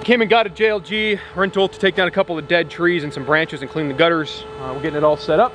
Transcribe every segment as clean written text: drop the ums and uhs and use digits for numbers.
came and got a JLG rental to take down a couple of dead trees and some branches and clean the gutters. We're getting it all set up.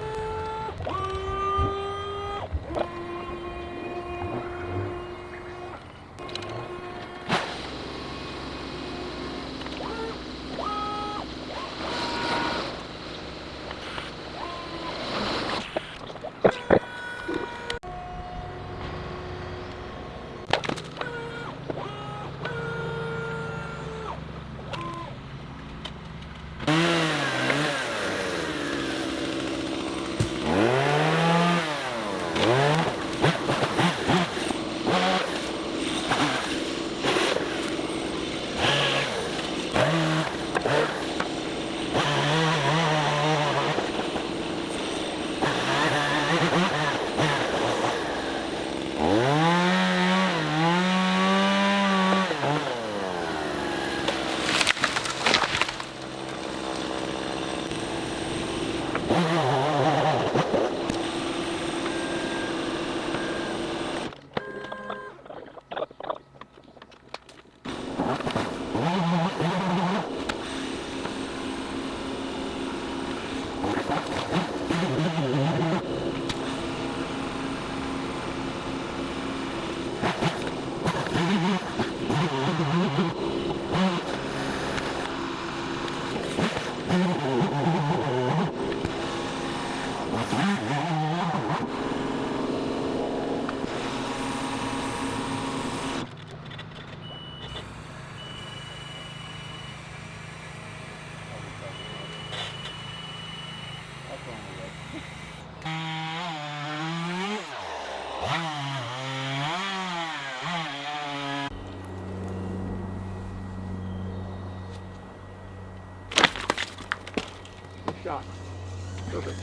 Shot. Perfect.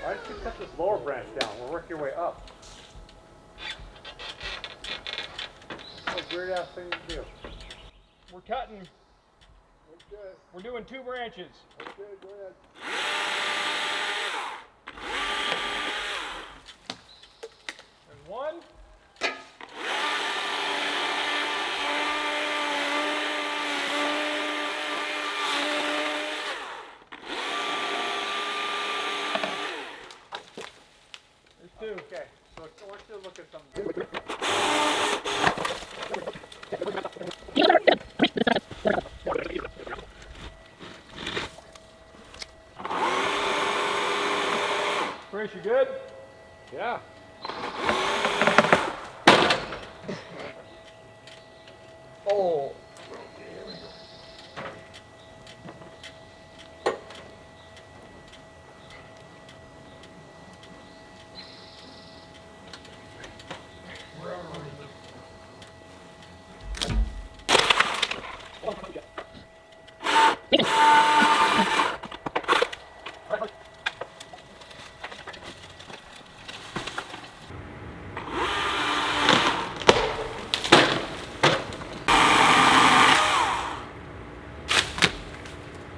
Why don't you cut this lower branch down? We'll work your way up. What a weird ass thing to do. We're cutting. Okay. We're doing 2 branches. Okay, go ahead. There's 1. Okay, so I want you to look at something. Chris, you good? Yeah. Oh.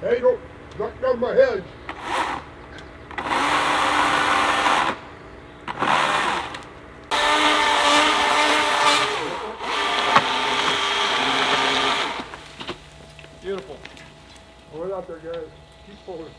Hey, don't knock down my hedge. Beautiful. Pull it out there, guys. Keep pulling.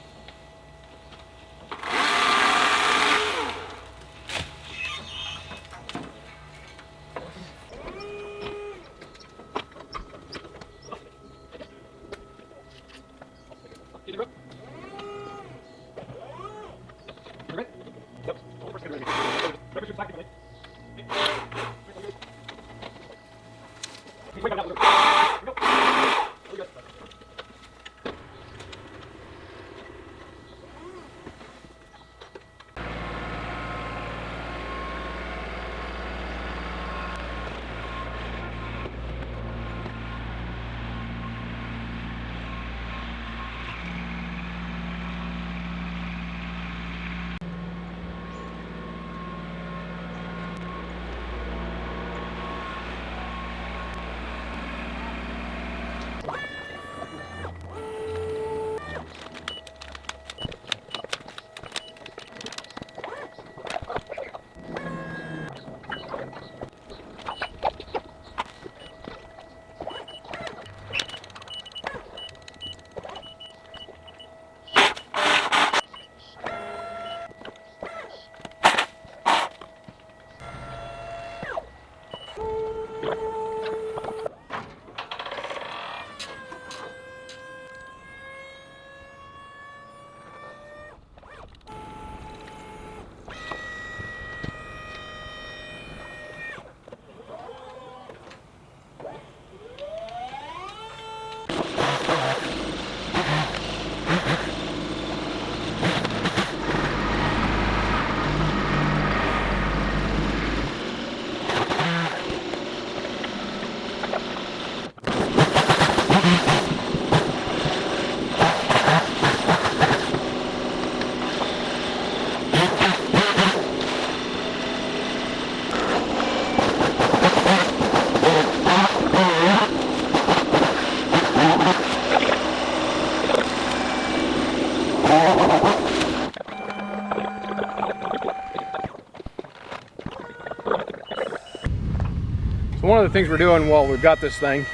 of the things we're doing while we've got this thing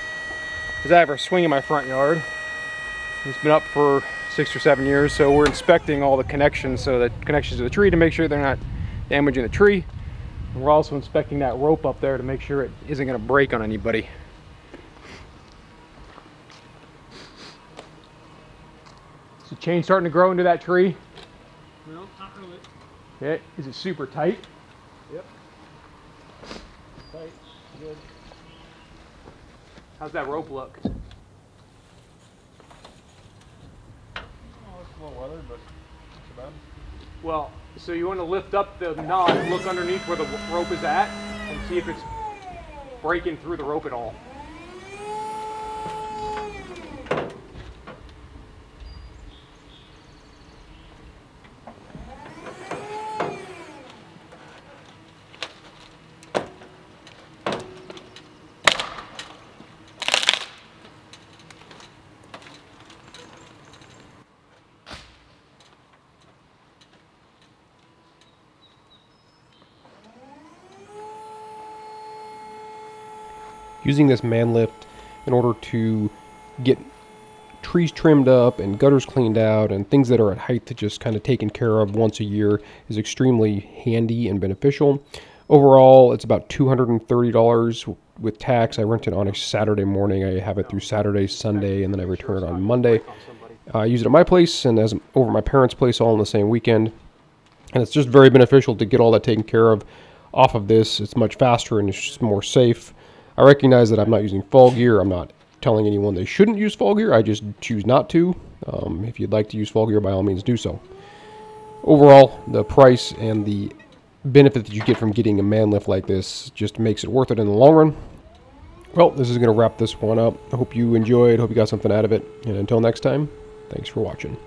is I have a swing in my front yard. It's been up for 6 or 7 years, so we're inspecting all the connections, so the connections to the tree, to make sure they're not damaging the tree. And we're also inspecting that rope up there to make sure it isn't going to break on anybody. Is the chain starting to grow into that tree? No, not really. Okay. Is it super tight? Yep. Tight. Good. How's that rope look? Oh, it's a little weathered, but not too bad. Well, so you want to lift up the knot, look underneath where the rope is at, and see if it's breaking through the rope at all. Using this man lift in order to get trees trimmed up and gutters cleaned out and things that are at height to just kind of taken care of once a year is extremely handy and beneficial. Overall, it's about $230 with tax. I rent it on a Saturday morning. I have it through Saturday, Sunday, and then I return it on Monday. I use it at my place and as over at my parents' place all in the same weekend. And it's just very beneficial to get all that taken care of off of this. It's much faster and it's just more safe. I recognize that I'm not using fall gear. I'm not telling anyone they shouldn't use fall gear. I just choose not to. If you'd like to use fall gear, by all means do so. Overall, the price and the benefit that you get from getting a man lift like this just makes it worth it in the long run. Well, this is going to wrap this one up. I hope you enjoyed. Hope you got something out of it. And until next time, thanks for watching.